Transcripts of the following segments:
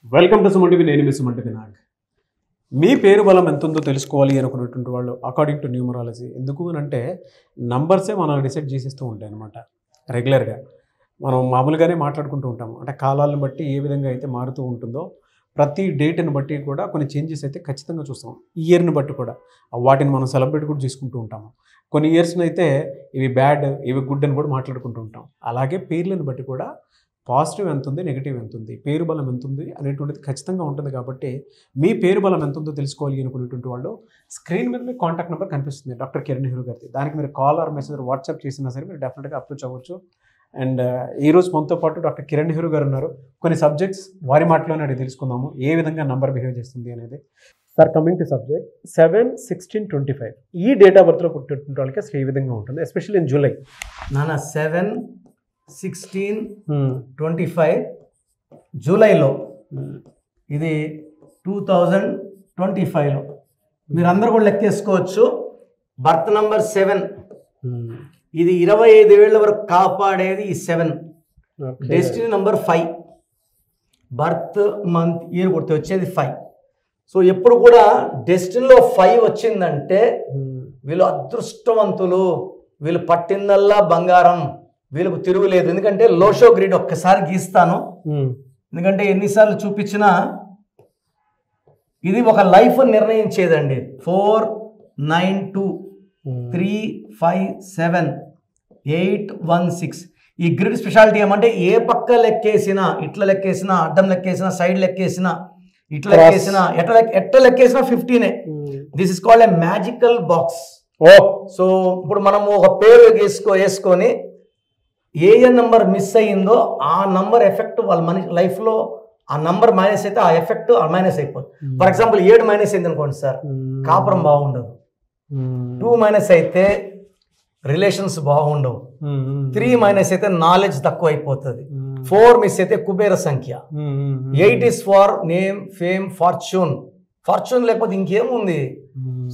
Welcome to Suman TV. నేను మీ Suman TV Nag. మీ పేరు బలం ఎంత ఉందో తెలుసుకోవాలి అనుకున్నటువంటి వాళ్ళు అకార్డింగ్ టు న్యూమరాలజీ ఎందుకు అని అంటే నంబర్సే మనం డిసైడ్ చేసేస్తూ ఉంటాయి అనమాట. రెగ్యులర్గా మనం మామూలుగానే మాట్లాడుకుంటూ ఉంటాము. అంటే కాలాలను బట్టి ఏ విధంగా అయితే మారుతూ ఉంటుందో ప్రతి డేట్ని బట్టి కూడా కొన్ని చేంజెస్ అయితే ఖచ్చితంగా చూస్తాం. ఇయర్ని బట్టి కూడా వాటిని మనం సెలబ్రేట్ కూడా చేసుకుంటూ ఉంటాము. కొన్ని ఇయర్స్ని అయితే ఇవి బ్యాడ్, ఇవి గుడ్ అని కూడా మాట్లాడుకుంటూ ఉంటాం. అలాగే పేర్లను బట్టి కూడా పాజిటివ్ ఎంత ఉంది, నెగిటివ్ ఎంత ఉంది, పేరు బలం ఎంత ఉంది అనేటువంటిది ఖచ్చితంగా ఉంటుంది. కాబట్టి మీ పేరు బలం ఎంత ఉందో తెలుసుకోవాలి అనుకునేటువంటి వాళ్ళు స్క్రీన్ మీద మీ కాంటాక్ట్ నెంబర్ కనిపిస్తుంది, డాక్టర్ కిరణ్ నెహ్రూ గారిది. దానికి మీరు కాల్ ఆర్ మెసేజ్ వాట్సాప్ చేసినా సరే మీరు డెఫినెట్గా అప్రోచ్ అవ్వచ్చు. అండ్ ఈరోజు మనతో పాటు డాక్టర్ కిరణ్ నెహ్రూ గారు ఉన్నారు. కొన్ని సబ్జెక్ట్స్ వారి మాటలోనే అడిగి తెలుసుకుందాము ఏ విధంగా నంబర్ బిహేవ్ చేస్తుంది అనేది. సార్, కమింగ్ టు సబ్జెక్ట్ 7/16/25 ఈ డేట్ ఆఫ్ బర్త్లో పుట్టినటువంటి వాళ్ళకి అసలు ఏ విధంగా ఉంటుంది, ఎస్పెషల్లీ ఇన్ జూలై? నాన్న 7/16/25 జూలైలో, ఇది 2025లో మీరందరూ కూడా లెక్కేసుకోవచ్చు. బర్త్ నంబర్ 7, ఇది 25 ఏళ్ళ వరకు కాపాడేది ఈ 7. Destiny number 5, birth month year గుర్తు వచ్చేది 5. సో ఎప్పుడు కూడా డెస్టినీలో 5 వచ్చిందంటే వీళ్ళు అదృష్టవంతులు, వీళ్ళు పట్టిందల్లా బంగారం, వీళ్ళకు తిరుగులేదు. ఎందుకంటే లోషో గ్రిడ్ ఒక్కసారి గీస్తాను, ఎందుకంటే ఎన్నిసార్లు చూపించినా ఇది ఒక లైఫ్ నిర్ణయించేదండి. 4, 9, 2, 3, 5, 7, 8, 1, 6. ఈ గ్రిడ్ స్పెషాలిటీ ఏమంటే ఏ పక్క లెక్కేసినా, ఇట్లా లెక్కేసినా, అడ్డం లెక్కేసినా, సైడ్ లెక్కేసినా, ఇట్లా లెక్కేసినా, ఎట్లా లెక్కేసినా 15. This is called a magical box. So ఇప్పుడు మనము ఒక పేరు వేసుకొని ఏ నంబర్ మిస్ అయ్యిందో ఆ నంబర్ ఎఫెక్ట్ వాళ్ళ మనిషి లైఫ్లో, ఆ నంబర్ మైనస్ అయితే ఆ ఎఫెక్ట్ మైనస్ అయిపోతుంది. ఫర్ ఎగ్జాంపుల్ 7 మైనస్ అయింది అనుకోండి సార్, కాపురం బాగుండదు. 2 మైనస్ అయితే రిలేషన్స్ బాగుండవు. 3 మైనస్ అయితే నాలెడ్జ్ తక్కువ అయిపోతుంది. 4 మిస్ అయితే కుబేర సంఖ్య. 8 is for name, fame, fortune. Fortune లేకపోతే ఇంకేముంది?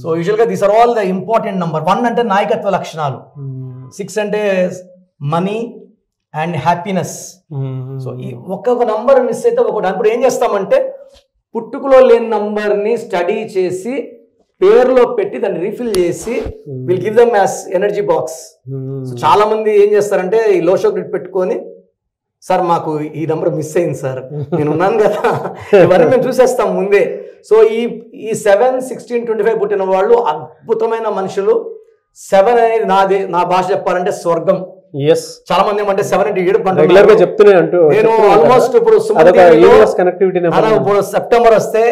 సో యూజువల్గా these are all the important number. 1 అంటే నాయకత్వ లక్షణాలు, 6 అంటే మనీ అండ్ హ్యాపీనెస్. సో ఈ ఒక్కొక్క నంబర్ మిస్ అయితే ఒకటి. అప్పుడు ఏం చేస్తామంటే పుట్టుకలో లేని నంబర్ని స్టడీ చేసి పేరులో పెట్టి దాన్ని రీఫిల్ చేసి will give them as energy box. So చాలా మంది ఏం చేస్తారంటే ఈ లోషో గ్రిడ్ పెట్టుకొని, సార్ మాకు ఈ నెంబర్ మిస్ అయింది సార్, నేను ఉన్నాను కదా, ఇవన్నీ మేము చూసేస్తాం ముందే. సో ఈ 7/16/25 పుట్టిన వాళ్ళు అద్భుతమైన మనుషులు. 7 అనేది నా భాష చెప్పాలంటే స్వర్గం. చాలా మంది ఏమంటే 7 అంటే 7 నేను ఆల్మోస్ట్ ఇప్పుడు ఇప్పుడు సెప్టెంబర్ వస్తే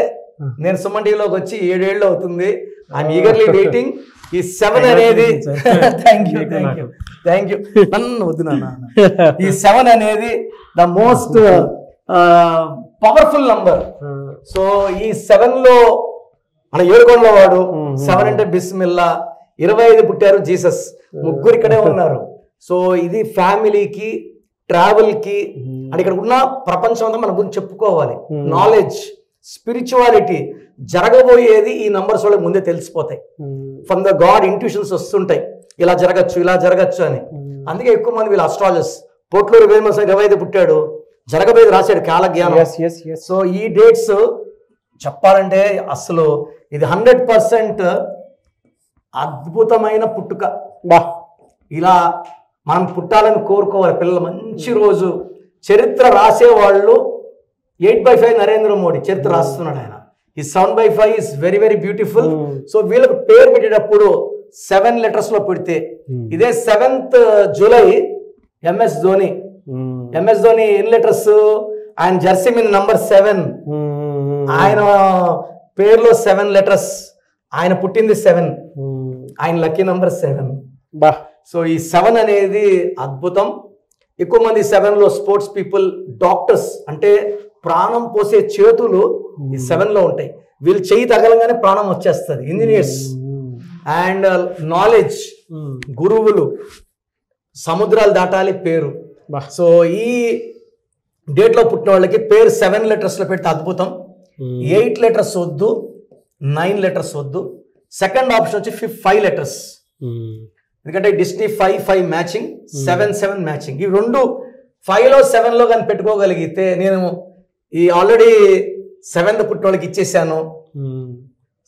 నేను సుమన్ టీవీలోకి వచ్చి 7 ఏళ్ళు అవుతుంది. I'm eagerly waiting. ఈ 7 అనేది థ్యాంక్ యూ నన్ను వద్దు నాన్న. ఈ 7 అనేది the most powerful number. So ఈ 7లో మన ఏడుకొండల వాడు 7 అంటే బిస్మిల్లా. 25 పుట్టారు జీసస్, ముగ్గురు ఇక్కడే ఉన్నారు. సో ఇది ఫ్యామిలీకి, ట్రావెల్కి, అంటే ఇక్కడ ఉన్న ప్రపంచం అంతా మన గురించి చెప్పుకోవాలి. నాలెడ్జ్, స్పిరిచువాలిటీ, జరగబోయేది ఈ నంబర్స్ వాళ్ళకి ముందే తెలిసిపోతాయి. ఫ్రమ్ ద గాడ్ ఇంట్యూషన్స్ వస్తుంటాయి, ఇలా జరగచ్చు అని. అందుకే ఎక్కువ మంది వీళ్ళు అస్ట్రాలజర్స్. పోట్లూరు వేమస్ 25 పుట్టాడు, జరగబోయేది రాశాడు కాలజ్ఞానం. సో ఈ డేట్స్ చెప్పాలంటే అసలు ఇది 100% అద్భుతమైన పుట్టుక. ఇలా మనం పుట్టాలని కోరుకోవాలి పిల్లలు. మంచి రోజు. చరిత్ర రాసేవాళ్ళు 8/5 నరేంద్ర మోడీ చరిత్ర రాస్తున్నాడు ఆయన. ఈ 7/5 is very very beautiful. So వీళ్ళకి పేరు పెట్టేటప్పుడు 7 letters లో పెడితే, ఇదే 7th July MS Dhoni. MS Dhoni ఎన్ని లెటర్స్? ఆయన జెర్సీ మీద నంబర్ 7, ఆయన పేరులో 7 letters. ఆయన పుట్టింది 7, ఆయన లక్కీ నంబర్ 7. సో ఈ 7 అనేది అద్భుతం. ఎక్కువ మంది 7లో స్పోర్ట్స్ పీపుల్, డాక్టర్స్, అంటే ప్రాణం పోసే చేతులు ఈ 7లో ఉంటాయి. వీళ్ళు చెయ్యి తగలంగానే ప్రాణం వచ్చేస్తుంది. ఇంజనీర్స్ అండ్ నాలెడ్జ్, గురువులు, సముద్రాలు దాటాలి పేరు. సో ఈ డేట్లో పుట్టిన వాళ్ళకి పేరు 7 letters లో పెడితే అద్భుతం. 8 letters వద్దు, 9 letters వద్దు. సెకండ్ ఆప్షన్ వచ్చి 5 letters. ఎందుకంటే డిస్నీ 5/5 మ్యాచింగ్, 7/7 మ్యాచింగ్. ఈ రెండు 5లో 7లో కానీ పెట్టుకోగలిగితే నేను ఈ ఆల్రెడీ 7th పుట్టిన వాళ్ళకి ఇచ్చేసాను,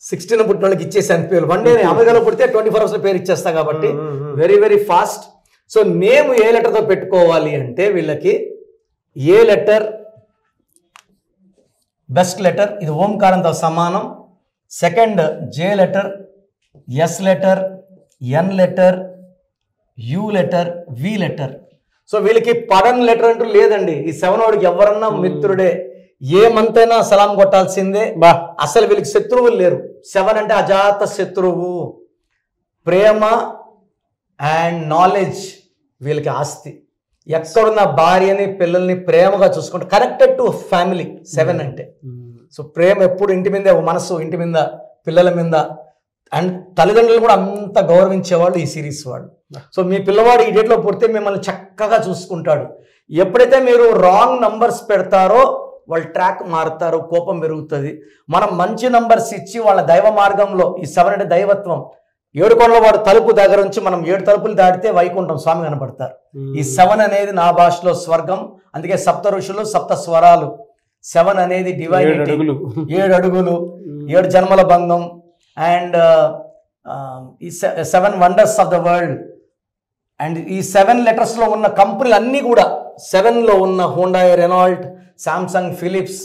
16 పుట్టిన వాళ్ళకి ఇచ్చేసాను పేరు. వన్ డే అమెరికాలో పుడితే 24 hours పేరు ఇచ్చేస్తా కాబట్టి very very fast. So name A లెటర్తో పెట్టుకోవాలి అంటే వీళ్ళకి ఏ లెటర్ బెస్ట్ లెటర్, ఇది ఓంకారంతో సమానం. Second J letter, S letter, N letter, U letter, V letter. So వీళ్ళకి పడన్ లెటర్ అంటూ లేదండి. ఈ 7 వాడికి ఎవరన్నా మిత్రుడే, ఏ మంత్ అయినా సలాం కొట్టాల్సిందే. అసలు వీళ్ళకి శత్రువులు లేరు. 7 అంటే అజాత శత్రువు. ప్రేమ అండ్ నాలెడ్జ్ వీళ్ళకి ఆస్తి. ఎక్కడున్న భార్యని పిల్లల్ని ప్రేమగా చూసుకుంటారు. కనెక్టెడ్ టు ఫ్యామిలీ 7 అంటే. సో ప్రేమ ఎప్పుడు ఇంటి మీదే, మనసు ఇంటి మీద, పిల్లల మీద, అండ్ తల్లిదండ్రులు కూడా అంత గౌరవించేవాళ్ళు ఈ సిరీస్ వాళ్ళు. సో మీ పిల్లవాడు ఈ డేట్లో పుడితే మిమ్మల్ని చక్కగా చూసుకుంటాడు. ఎప్పుడైతే మీరు రాంగ్ నంబర్స్ పెడతారో వాళ్ళు ట్రాక్ మారుతారు, కోపం పెరుగుతుంది. మనం మంచి నంబర్స్ ఇచ్చి వాళ్ళ దైవ మార్గంలో, ఈ 7 అంటే దైవత్వం. 7 కొండల వాడు తలుపు దగ్గర నుంచి మనం 7 తలుపులు దాటితే వైకుంఠం స్వామి కనపడతారు. ఈ 7 అనేది నా భాషలో స్వర్గం. అందుకే 7 ఋషులు 7 స్వరాలు. 7 అనేది డివైనిటీ, 7 అడుగులు, 7 జన్మల బంధం. అండ్ ఈ 7 wonders of the world. And ఈ 7 లెటర్స్లో ఉన్న కంపెనీలు అన్నీ కూడా 7లో ఉన్న Hyundai, Renault, Samsung, Philips,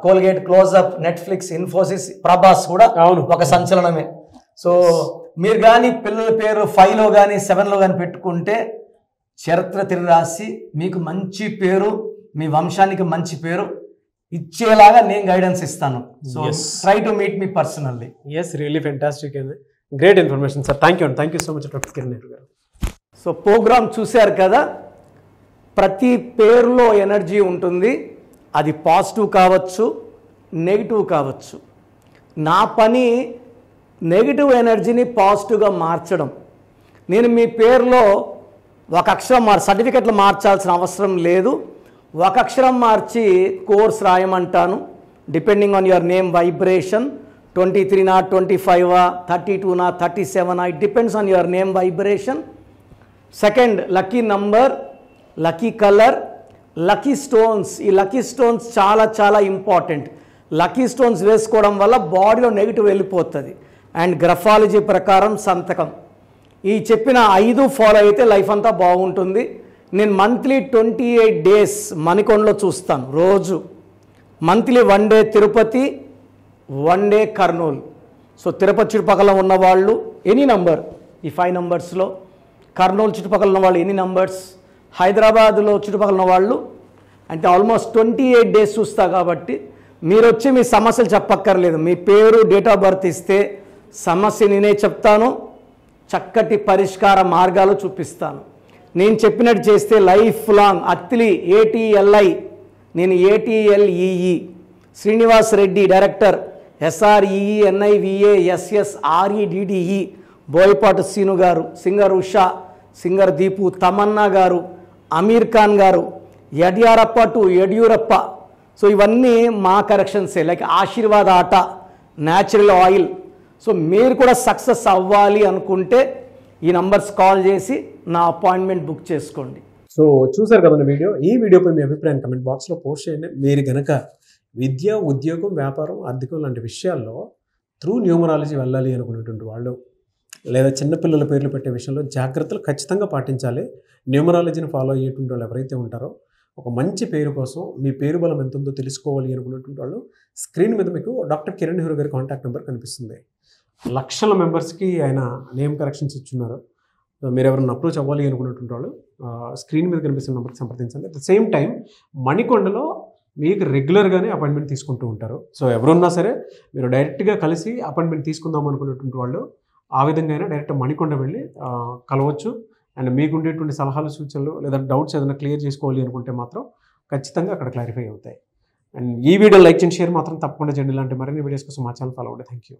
Colgate, Closeup, Netflix, Infosys, Prabhas కూడా ఒక సంచలనమే. సో మీరు కానీ పిల్లల పేరు 5లో కానీ 7లో కానీ పెట్టుకుంటే చరిత్ర తిరిగి రాసి మీకు మంచి పేరు, మీ వంశానికి మంచి పేరు ఇచ్చేలాగా నేను గైడెన్స్ ఇస్తాను. So try to meet me personally. Yes, really fantastic and great information sir. Thank you so much doctor Kiran Nehru గారు. సో ప్రోగ్రామ్ చూశారు కదా, ప్రతి పేరులో ఎనర్జీ ఉంటుంది. అది పాజిటివ్ కావచ్చు, నెగిటివ్ కావచ్చు. నా పని నెగిటివ్ ఎనర్జీని పాజిటివ్గా మార్చడం. నేను మీ పేరులో ఒక అక్షరం సర్టిఫికెట్లు మార్చాల్సిన అవసరం లేదు. ఒక అక్షరం మార్చి కోర్స్ రాయమంటాను. Depending on your name vibration, 23 25 32 37, it depends on your name vibration. Second lucky number, lucky colour, lucky stones. ఈ లక్కీ స్టోన్స్ చాలా చాలా ఇంపార్టెంట్. లక్కీ స్టోన్స్ వేసుకోవడం వల్ల బాడీలో నెగిటివ్ వెళ్ళిపోతుంది. అండ్ గ్రఫాలజీ ప్రకారం సంతకం. ఈ చెప్పిన 5 ఫాలో అయితే లైఫ్ అంతా బాగుంటుంది. నేను మంత్లీ 28 days మణికొండలో చూస్తాను రోజు. Monthly 1 day Tirupati, 1 day Kurnool. So Tirupati చుట్టుపక్కల ఉన్నవాళ్ళు ఎనీ నంబర్, ఈ 5 numbers-లో, కర్నూలు చుట్టుపక్కల ఉన్న వాళ్ళు ఎనీ నంబర్స్, హైదరాబాద్లో చుట్టుపక్కల ఉన్న వాళ్ళు అంటే ఆల్మోస్ట్ 28 days చూస్తా. కాబట్టి మీరు వచ్చి మీ సమస్యలు చెప్పక్కర్లేదు. మీ పేరు, డేట్ ఆఫ్ బర్త్ ఇస్తే సమస్య నేనే చెప్తాను, చక్కటి పరిష్కార మార్గాలు చూపిస్తాను. నేను చెప్పినట్టు చేస్తే లైఫ్ లాంగ్. అత్తిలి ATLI, నేను ATLEE, Srinivas Reddy director, SREENIVASSREDDE, Boyapati Seenu గారు, సింగర్ ఉషా, సింగర్ దీపు, తమన్నా గారు, అమీర్ ఖాన్ గారు, యడ్యారప్ప టు యడ్యూరప్ప. సో ఇవన్నీ మా కరెక్షన్సే. లైక్ ఆశీర్వాద ఆట, న్యాచురల్ ఆయిల్. సో మీరు కూడా సక్సెస్ అవ్వాలి అనుకుంటే ఈ నంబర్స్ కాల్ చేసి నా అపాయింట్మెంట్ బుక్ చేసుకోండి. సో చూసారు కదండి వీడియో. ఈ వీడియోపై మీ అభిప్రాయం కమెంట్ బాక్స్లో పోస్ట్ చేయండి. మీరు కనుక విద్య, ఉద్యోగం, వ్యాపారం, ఆర్థికం లాంటి విషయాల్లో త్రూ న్యూమరాలజీ వెళ్ళాలి అనుకునేటువంటి వాళ్ళు, లేదా చిన్నపిల్లల పేర్లు పెట్టే విషయంలో జాగ్రత్తలు ఖచ్చితంగా పాటించాలి. న్యూమరాలజీని ఫాలో అయ్యేటువంటి వాళ్ళు ఎవరైతే ఉంటారో, ఒక మంచి పేరు కోసం మీ పేరు బలం ఎంత ఉందో తెలుసుకోవాలి అనుకునేటువంటి వాళ్ళు, స్క్రీన్ మీద మీకు డాక్టర్ కిరణ్ నెహ్రూ గారి కాంటాక్ట్ నెంబర్ కనిపిస్తుంది. లక్షల మెంబర్స్కి ఆయన నేమ్ కరెక్షన్స్ ఇచ్చున్నారు. మీరు ఎవరైనా అప్రోచ్ అవ్వాలి అనుకున్నటువంటి వాళ్ళు స్క్రీన్ మీద కనిపిస్తున్న నెంబర్కి సంప్రదించండి. అట్ ద సేమ్ టైం మణికొండలో మీకు రెగ్యులర్గానే అపాయింట్మెంట్ తీసుకుంటూ ఉంటారు. సో ఎవరున్నా సరే మీరు డైరెక్ట్గా కలిసి అపాయింట్మెంట్ తీసుకుందాం అనుకున్నటువంటి వాళ్ళు ఆ విధంగా అయినా డైరెక్ట్ మణికొండ వెళ్ళి కలవచ్చు. అండ్ మీకు ఉండేటువంటి సలహాలు, సూచనలు లేదా డౌట్స్ ఏదైనా క్లియర్ చేసుకోవాలి అనుకుంటే మాత్రం ఖచ్చితంగా అక్కడ క్లారిఫై అవుతాయి. అండ్ ఈ వీడియో లైక్ చేయండి, షేర్ మాత్రం తప్పకుండా చేయండి. ఇలాంటి మరిన్ని వీడియోస్ కోసం మా ఛానల్ ఫాలో అవ్వండి. Thank you.